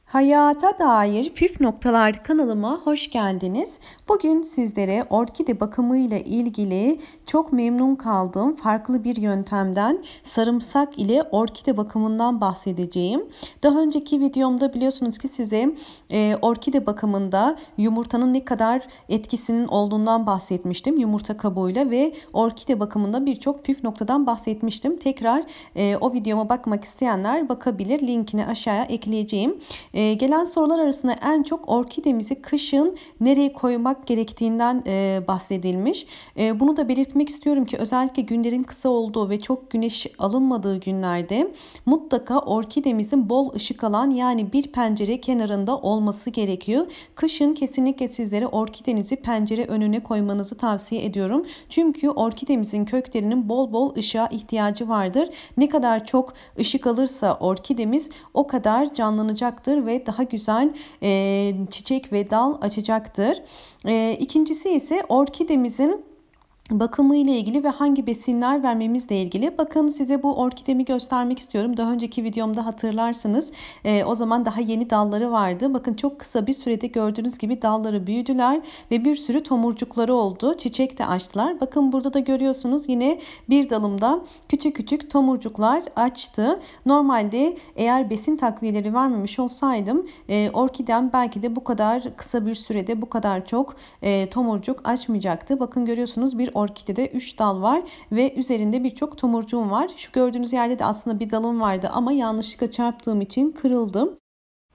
Hayata dair püf noktalar kanalıma hoş geldiniz. Bugün sizlere orkide bakımıyla ilgili çok memnun kaldığım farklı bir yöntemden sarımsak ile orkide bakımından bahsedeceğim. Daha önceki videomda biliyorsunuz ki size orkide bakımında yumurtanın ne kadar etkisinin olduğundan bahsetmiştim. Yumurta kabuğuyla ve orkide bakımında birçok püf noktadan bahsetmiştim. Tekrar o videoma bakmak isteyenler bakabilir. Linkini aşağıya ekleyeceğim. Gelen sorular arasında en çok orkidemizi kışın nereye koymak gerektiğinden bahsedilmiş. Bunu da belirtmek istiyorum ki özellikle günlerin kısa olduğu ve çok güneş alınmadığı günlerde mutlaka orkidemizin bol ışık alan yani bir pencere kenarında olması gerekiyor. Kışın kesinlikle sizlere orkidenizi pencere önüne koymanızı tavsiye ediyorum. Çünkü orkidemizin köklerinin bol bol ışığa ihtiyacı vardır. Ne kadar çok ışık alırsa orkidemiz o kadar canlanacaktır ve daha güzel çiçek ve dal açacaktır. İkincisi ise orkidemizin bakımı ile ilgili ve hangi besinler vermemizle ilgili. Bakın size bu orkidemi göstermek istiyorum. Daha önceki videomda hatırlarsınız. O zaman daha yeni dalları vardı. Bakın çok kısa bir sürede gördüğünüz gibi dalları büyüdüler ve bir sürü tomurcukları oldu. Çiçek de açtılar. Bakın burada da görüyorsunuz yine bir dalımda küçük küçük tomurcuklar açtı. Normalde eğer besin takviyeleri vermemiş olsaydım orkidem belki de bu kadar kısa bir sürede bu kadar çok tomurcuk açmayacaktı. Bakın görüyorsunuz bir orkidede 3 dal var ve üzerinde birçok tomurcuğum var. Şu gördüğünüz yerde de aslında bir dalım vardı ama yanlışlıkla çarptığım için kırıldı.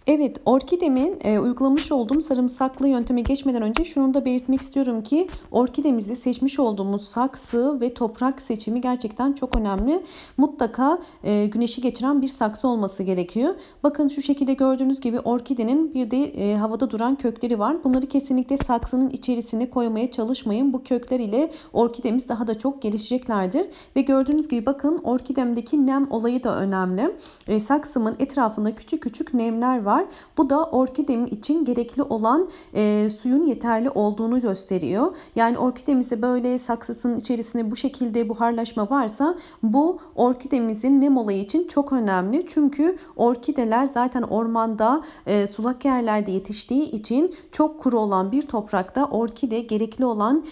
Evet, orkidemin uygulamış olduğum sarımsaklı yönteme geçmeden önce şunu da belirtmek istiyorum ki orkidemizde seçmiş olduğumuz saksı ve toprak seçimi gerçekten çok önemli. Mutlaka güneşi geçiren bir saksı olması gerekiyor. Bakın şu şekilde gördüğünüz gibi orkidenin bir de havada duran kökleri var. Bunları kesinlikle saksının içerisine koymaya çalışmayın. Bu kökler ile orkidemiz daha da çok gelişeceklerdir. Ve gördüğünüz gibi bakın orkidemdeki nem olayı da önemli. Saksımın etrafında küçük küçük nemler var. Bu da orkidem için gerekli olan suyun yeterli olduğunu gösteriyor. Yani orkidemizde böyle saksısının içerisinde bu şekilde buharlaşma varsa bu orkidemizin nem olayı için çok önemli. Çünkü orkideler zaten ormanda sulak yerlerde yetiştiği için çok kuru olan bir toprakta orkide gerekli olan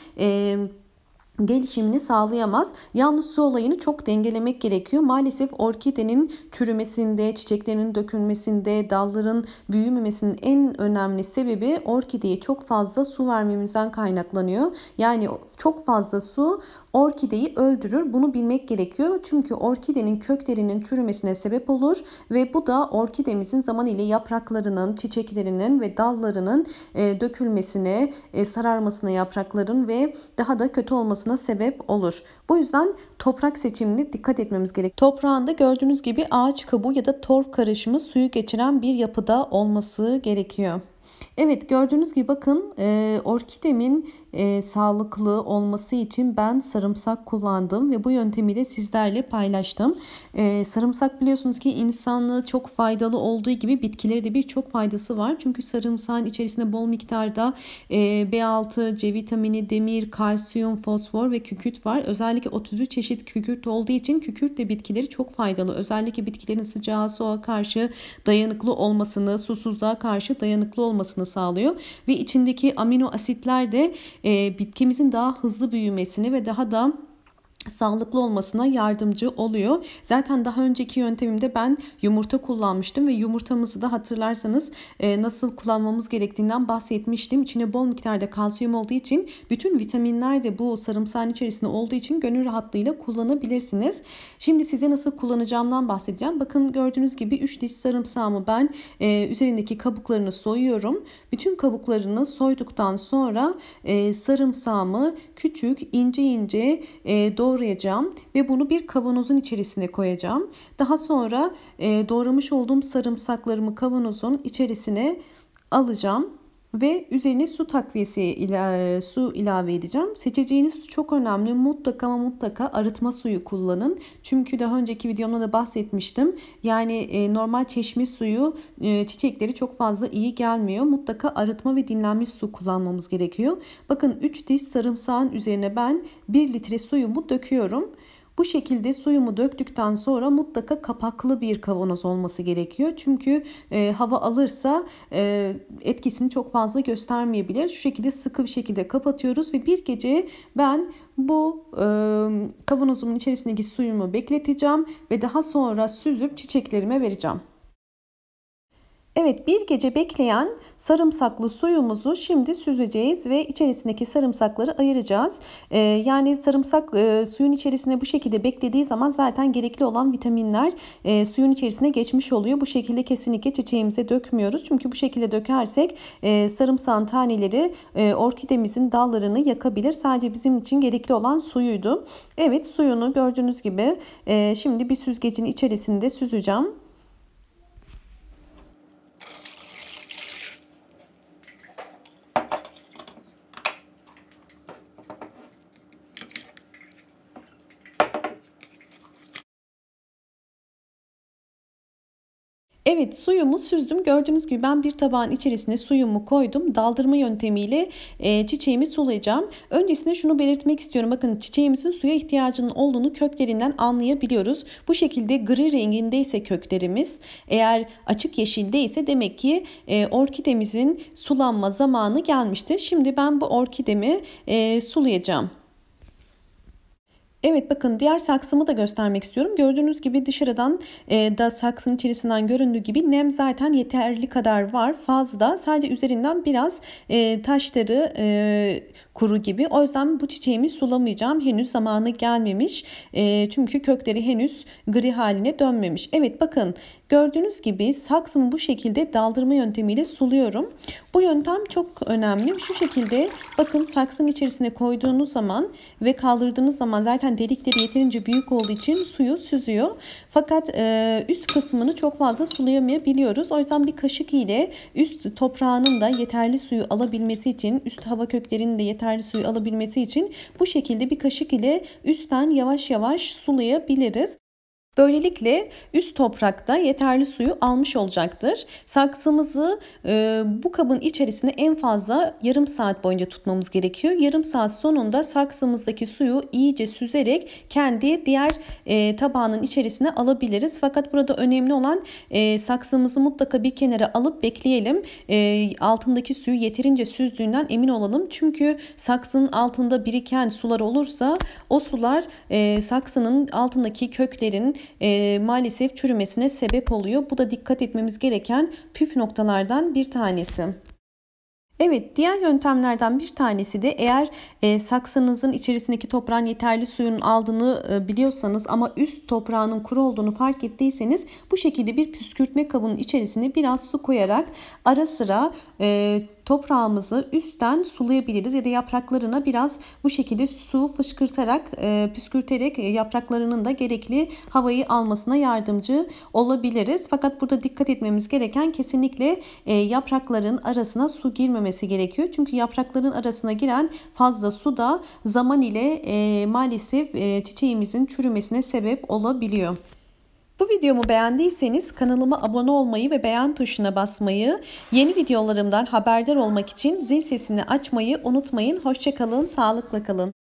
gelişimini sağlayamaz. Yalnız su olayını çok dengelemek gerekiyor. Maalesef orkidenin çürümesinde, çiçeklerinin dökülmesinde, dalların büyümemesinin en önemli sebebi orkideye çok fazla su vermemizden kaynaklanıyor. Yani çok fazla su orkideyi öldürür. Bunu bilmek gerekiyor. Çünkü orkidenin köklerinin çürümesine sebep olur ve bu da orkidemizin zaman ile yapraklarının, çiçeklerinin ve dallarının dökülmesine, sararmasına yaprakların ve daha da kötü olmasına sebep olur. Bu yüzden toprak seçimine dikkat etmemiz gerekiyor. Toprağında gördüğünüz gibi ağaç kabuğu ya da torf karışımı suyu geçiren bir yapıda olması gerekiyor. Evet, gördüğünüz gibi bakın orkidemin sağlıklı olması için ben sarımsak kullandım ve bu yöntemi de sizlerle paylaştım. Sarımsak biliyorsunuz ki insanlığı çok faydalı olduğu gibi bitkileri de birçok faydası var. Çünkü sarımsağın içerisinde bol miktarda B6, C vitamini, demir, kalsiyum, fosfor ve kükürt var. Özellikle 33 çeşit kükürt olduğu için kükürt de bitkileri çok faydalı. Özellikle bitkilerin sıcağa, soğuğa karşı dayanıklı olmasını, susuzluğa karşı dayanıklı olmasını sağlıyor. Ve içindeki amino asitler de bitkimizin daha hızlı büyümesini ve daha da sağlıklı olmasına yardımcı oluyor. Zaten daha önceki yöntemimde ben yumurta kullanmıştım ve yumurtamızı da hatırlarsanız nasıl kullanmamız gerektiğinden bahsetmiştim. İçine bol miktarda kalsiyum olduğu için bütün vitaminler de bu sarımsağın içerisinde olduğu için gönül rahatlığıyla kullanabilirsiniz. Şimdi size nasıl kullanacağımdan bahsedeceğim. Bakın gördüğünüz gibi 3 diş sarımsağımı ben üzerindeki kabuklarını soyuyorum. Bütün kabuklarını soyduktan sonra sarımsağımı küçük ince ince doğrayacağım ve bunu bir kavanozun içerisine koyacağım. Daha sonra doğramış olduğum sarımsaklarımı kavanozun içerisine alacağım ve üzerine su takviyesi su ilave edeceğim. Seçeceğiniz su çok önemli. Mutlaka ama mutlaka arıtma suyu kullanın. Çünkü daha önceki videomda da bahsetmiştim. Yani normal çeşme suyu çiçekleri çok fazla iyi gelmiyor. Mutlaka arıtma ve dinlenmiş su kullanmamız gerekiyor. Bakın 3 diş sarımsağın üzerine ben 1 litre suyumu döküyorum. Bu şekilde suyumu döktükten sonra mutlaka kapaklı bir kavanoz olması gerekiyor. Çünkü hava alırsa etkisini çok fazla göstermeyebilir. Şu şekilde sıkı bir şekilde kapatıyoruz ve bir gece ben bu kavanozumun içerisindeki suyumu bekleteceğim ve daha sonra süzüp çiçeklerime vereceğim. Evet, bir gece bekleyen sarımsaklı suyumuzu şimdi süzeceğiz ve içerisindeki sarımsakları ayıracağız. Yani sarımsak suyun içerisine bu şekilde beklediği zaman zaten gerekli olan vitaminler suyun içerisine geçmiş oluyor. Bu şekilde kesinlikle çiçeğimize dökmüyoruz. Çünkü bu şekilde dökersek sarımsağın taneleri orkidemizin dallarını yakabilir. Sadece bizim için gerekli olan suyuydu. Evet, suyunu gördüğünüz gibi şimdi bir süzgecin içerisinde süzeceğim. Evet, suyumu süzdüm. Gördüğünüz gibi ben bir tabağın içerisine suyumu koydum. Daldırma yöntemiyle çiçeğimi sulayacağım. Öncesinde şunu belirtmek istiyorum. Bakın, çiçeğimizin suya ihtiyacının olduğunu köklerinden anlayabiliyoruz. Bu şekilde gri rengindeyse köklerimiz, eğer açık yeşildeyse demek ki orkidemizin sulanma zamanı gelmiştir. Şimdi ben bu orkidemi sulayacağım. Evet, bakın diğer saksımı da göstermek istiyorum. Gördüğünüz gibi dışarıdan da saksının içerisinden göründüğü gibi nem zaten yeterli kadar var. Fazla, sadece üzerinden biraz taşları kuru gibi. O yüzden bu çiçeğimi sulamayacağım. Henüz zamanı gelmemiş. Çünkü kökleri henüz gri haline dönmemiş. Evet, bakın gördüğünüz gibi saksımı bu şekilde daldırma yöntemiyle suluyorum. Bu yöntem çok önemli. Şu şekilde bakın, saksının içerisine koyduğunuz zaman ve kaldırdığınız zaman zaten delikleri yeterince büyük olduğu için suyu süzüyor. Fakat üst kısmını çok fazla sulayamayabiliyoruz. O yüzden bir kaşık ile üst toprağının da yeterli suyu alabilmesi için, üst hava köklerinin de yeterli suyu alabilmesi için bu şekilde bir kaşık ile üstten yavaş yavaş sulayabiliriz. Böylelikle üst toprakta yeterli suyu almış olacaktır. Saksımızı bu kabın içerisinde en fazla yarım saat boyunca tutmamız gerekiyor. Yarım saat sonunda saksımızdaki suyu iyice süzerek kendi diğer tabağının içerisine alabiliriz. Fakat burada önemli olan saksımızı mutlaka bir kenara alıp bekleyelim. Altındaki suyu yeterince süzdüğünden emin olalım. Çünkü saksının altında biriken sular olursa o sular saksının altındaki köklerin maalesef çürümesine sebep oluyor. Bu da dikkat etmemiz gereken püf noktalardan bir tanesi. Evet, diğer yöntemlerden bir tanesi de eğer saksınızın içerisindeki toprağın yeterli suyun aldığını biliyorsanız ama üst toprağının kuru olduğunu fark ettiyseniz bu şekilde bir püskürtme kabının içerisine biraz su koyarak ara sıra toprağımızı üstten sulayabiliriz ya da yapraklarına biraz bu şekilde su fışkırtarak, püskürterek yapraklarının da gerekli havayı almasına yardımcı olabiliriz. Fakat burada dikkat etmemiz gereken kesinlikle yaprakların arasına su girmemesi gerekiyor. Çünkü yaprakların arasına giren fazla su da zaman ile maalesef çiçeğimizin çürümesine sebep olabiliyor. Bu videomu beğendiyseniz kanalıma abone olmayı ve beğen tuşuna basmayı, yeni videolarımdan haberdar olmak için zil sesini açmayı unutmayın. Hoşça kalın, sağlıkla kalın.